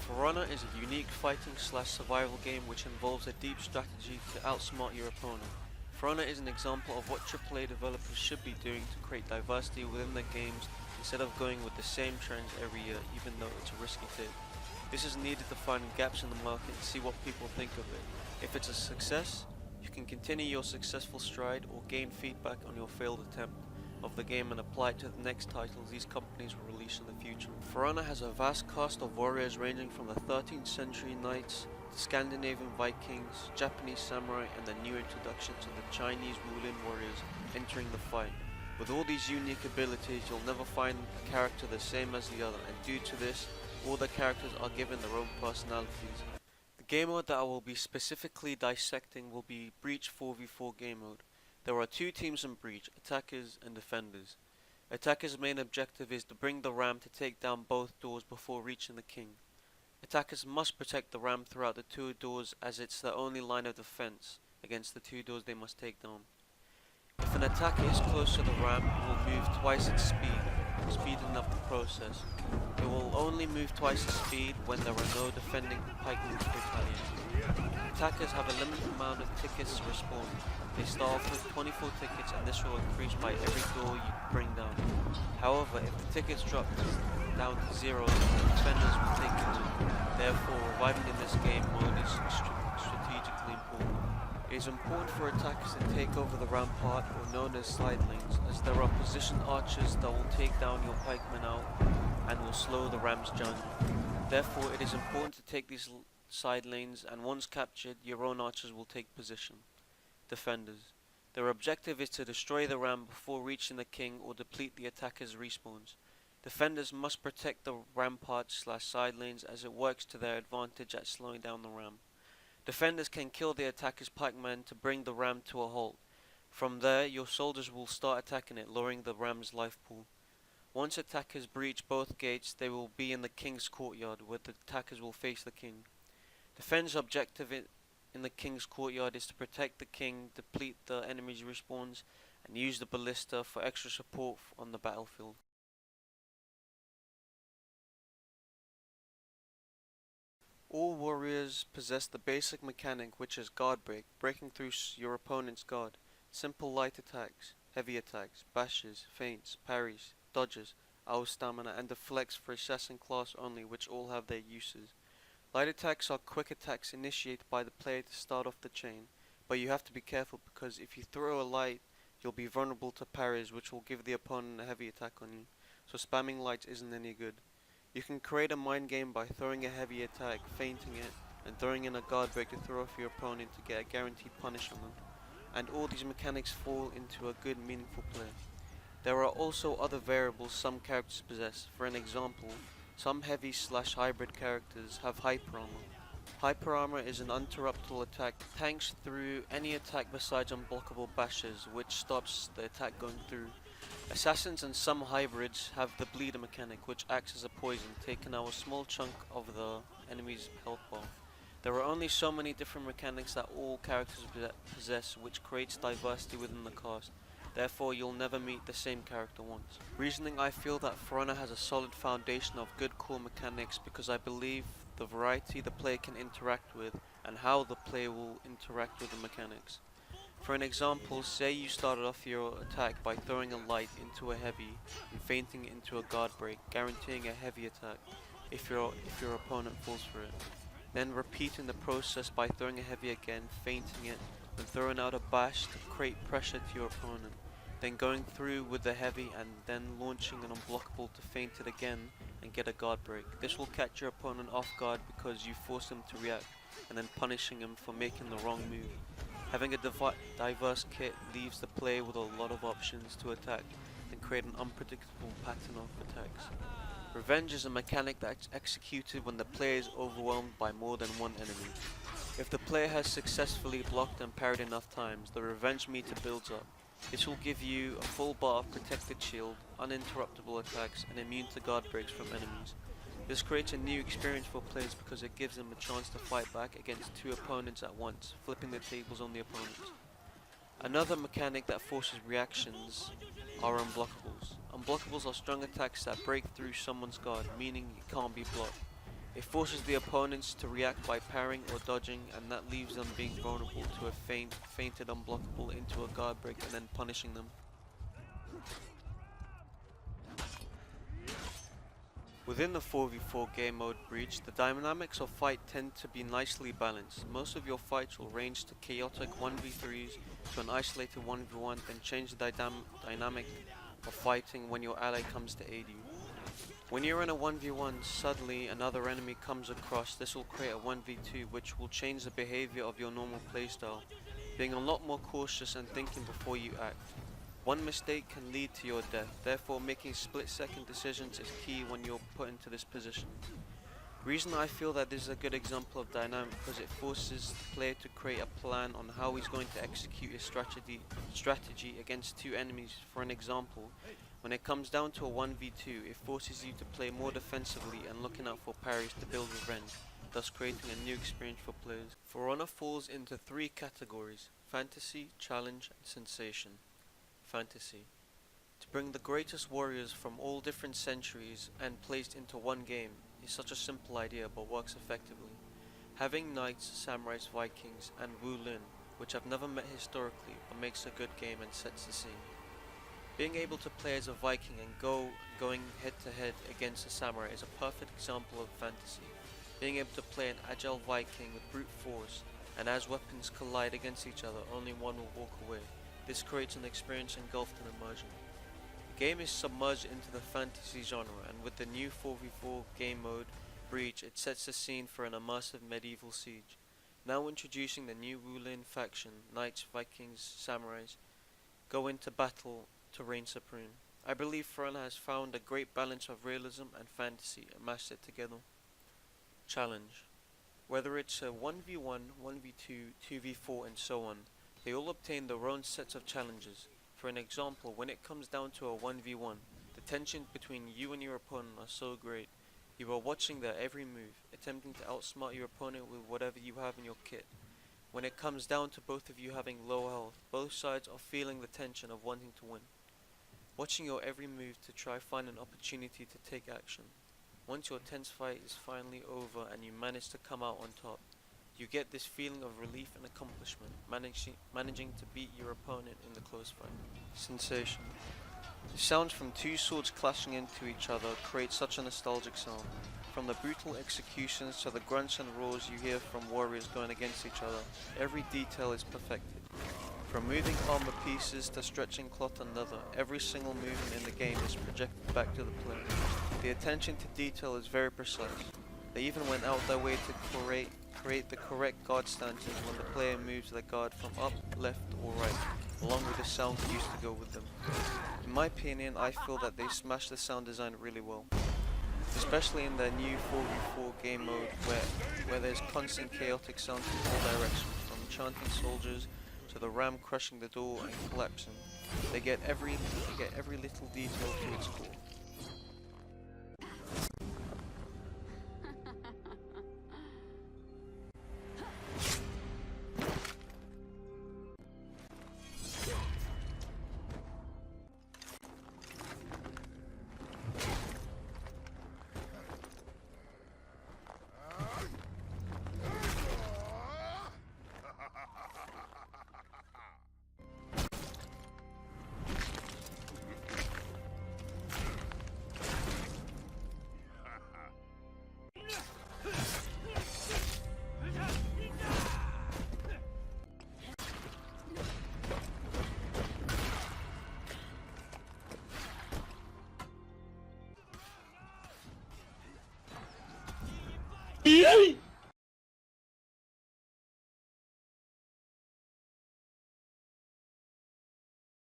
For Honor is a unique fighting/survival game which involves a deep strategy to outsmart your opponent. For Honor is an example of what AAA developers should be doing to create diversity within their games instead of going with the same trends every year, even though it's a risky take. This is needed to find gaps in the market and see what people think of it. If it's a success, you can continue your successful stride or gain feedback on your failed attempt of the game and apply it to the next titles these companies will release in the future. For Honor has a vast cast of warriors ranging from the 13th century knights to Scandinavian Vikings, Japanese samurai, and the new introductions of the Chinese Wulin warriors entering the fight. With all these unique abilities, you'll never find a character the same as the other, and due to this, all the characters are given their own personalities. The game mode that I will be specifically dissecting will be Breach 4v4 game mode. There are two teams in Breach, attackers and defenders. Attackers' main objective is to bring the ram to take down both doors before reaching the king. Attackers must protect the ram throughout the two doors as it's the only line of defense against the two doors they must take down. If an attacker is close to the ram, it will move twice its speed, speeding up the process. It will only move twice its speed when there are no defending pikemen to retaliate. Attackers have a limited amount of tickets to respawn. They start off with 24 tickets and this will increase by every door you bring down. However, if the tickets drop down to 0, defenders will take it. Therefore, reviving in this game mode is strategically important. It is important for attackers to take over the rampart, or known as side lanes, as there are positioned archers that will take down your pikemen out and will slow the ram's journey. Therefore, it is important to take these side lanes, and once captured, your own archers will take position. Defenders. Their objective is to destroy the ram before reaching the king or deplete the attacker's respawns. Defenders must protect the rampart/side lanes as it works to their advantage at slowing down the ram. Defenders can kill the attacker's pikemen to bring the ram to a halt. From there, your soldiers will start attacking it, lowering the ram's life pool. Once attackers breach both gates, they will be in the king's courtyard, where the attackers will face the king. Defenders' objective in the king's courtyard is to protect the king, deplete the enemy's respawns, and use the ballista for extra support on the battlefield. All warriors possess the basic mechanic, which is guard break, breaking through your opponent's guard. Simple light attacks, heavy attacks, bashes, feints, parries, dodges, our stamina, and deflects for assassin class only, which all have their uses. Light attacks are quick attacks initiated by the player to start off the chain, but you have to be careful because if you throw a light, you'll be vulnerable to parries, which will give the opponent a heavy attack on you, so spamming lights isn't any good. You can create a mind game by throwing a heavy attack, feinting it, and throwing in a guard break to throw off your opponent to get a guaranteed punish on them. And all these mechanics fall into a good, meaningful play. There are also other variables some characters possess. For an example, some heavy/hybrid characters have hyper armor. Hyper armor is an uninterruptible attack that tanks through any attack besides unblockable bashes, which stops the attack going through. Assassins and some hybrids have the bleeder mechanic, which acts as a poison, taking out a small chunk of the enemy's health bar. There are only so many different mechanics that all characters possess, which creates diversity within the cast. Therefore, you'll never meet the same character once. Reasoning, I feel that For Honor has a solid foundation of good core mechanics because I believe the variety the player can interact with and how the player will interact with the mechanics. For an example, say you started off your attack by throwing a light into a heavy and feinting it into a guard break, guaranteeing a heavy attack if your opponent falls for it. Then repeating the process by throwing a heavy again, feinting it, and throwing out a bash to create pressure to your opponent. Then going through with the heavy and then launching an unblockable to feint it again and get a guard break. This will catch your opponent off guard because you force him to react and then punishing him for making the wrong move. Having a diverse kit leaves the player with a lot of options to attack and create an unpredictable pattern of attacks. Revenge is a mechanic that's executed when the player is overwhelmed by more than one enemy. If the player has successfully blocked and parried enough times, the revenge meter builds up. This will give you a full bar of protected shield, uninterruptible attacks, and immune to guard breaks from enemies. This creates a new experience for players because it gives them a chance to fight back against two opponents at once, flipping the tables on the opponents. Another mechanic that forces reactions are unblockables. Unblockables are strong attacks that break through someone's guard, meaning it can't be blocked. It forces the opponents to react by parrying or dodging, and that leaves them being vulnerable to a feinted unblockable into a guard break and then punishing them. Within the 4v4 game mode Breach, the dynamics of fight tend to be nicely balanced. Most of your fights will range to chaotic 1v3s to an isolated 1v1, then change the dynamic of fighting when your ally comes to aid you. When you're in a 1v1, suddenly another enemy comes across. This will create a 1v2, which will change the behavior of your normal playstyle, being a lot more cautious and thinking before you act. One mistake can lead to your death, therefore making split-second decisions is key when you're put into this position. The reason I feel that this is a good example of dynamic because it forces the player to create a plan on how he's going to execute his strategy against two enemies. For an example, when it comes down to a 1v2, it forces you to play more defensively and looking out for parries to build revenge, thus creating a new experience for players. For Honor falls into three categories: fantasy, challenge, and sensation. Fantasy. To bring the greatest warriors from all different centuries and placed into one game is such a simple idea but works effectively. Having knights, samurais, vikings, and Wu Lin, which I've never met historically but makes a good game and sets the scene. Being able to play as a Viking and going head to head against a samurai is a perfect example of fantasy. Being able to play an agile Viking with brute force, and as weapons collide against each other, only one will walk away. This creates an experience engulfed in immersion. The game is submerged into the fantasy genre, and with the new 4v4 game mode, Breach, it sets the scene for an immersive medieval siege. Now introducing the new Wu Lin faction, knights, vikings, samurais, go into battle to reign supreme. I believe For Honor has found a great balance of realism and fantasy and mashed it together. Challenge. Whether it's a 1v1, 1v2, 2v4 and so on, they all obtain their own sets of challenges. For an example, when it comes down to a 1v1, the tension between you and your opponent are so great. You are watching their every move, attempting to outsmart your opponent with whatever you have in your kit. When it comes down to both of you having low health, both sides are feeling the tension of wanting to win. Watching your every move to try find an opportunity to take action. Once your tense fight is finally over and you manage to come out on top, you get this feeling of relief and accomplishment, managing to beat your opponent in the close fight. Sensation. The sounds from two swords clashing into each other create such a nostalgic sound. From the brutal executions to the grunts and roars you hear from warriors going against each other, every detail is perfected. From moving armor pieces to stretching cloth and leather, every single movement in the game is projected back to the player. The attention to detail is very precise. They even went out their way to create the correct guard stances when the player moves the guard from up, left or right, along with the sounds used to go with them. In my opinion, I feel that they smashed the sound design really well. Especially in their new 4v4 game mode where there's constant chaotic sounds from all directions, from chanting soldiers to the ram crushing the door and collapsing. They get every little detail to its core. Yay!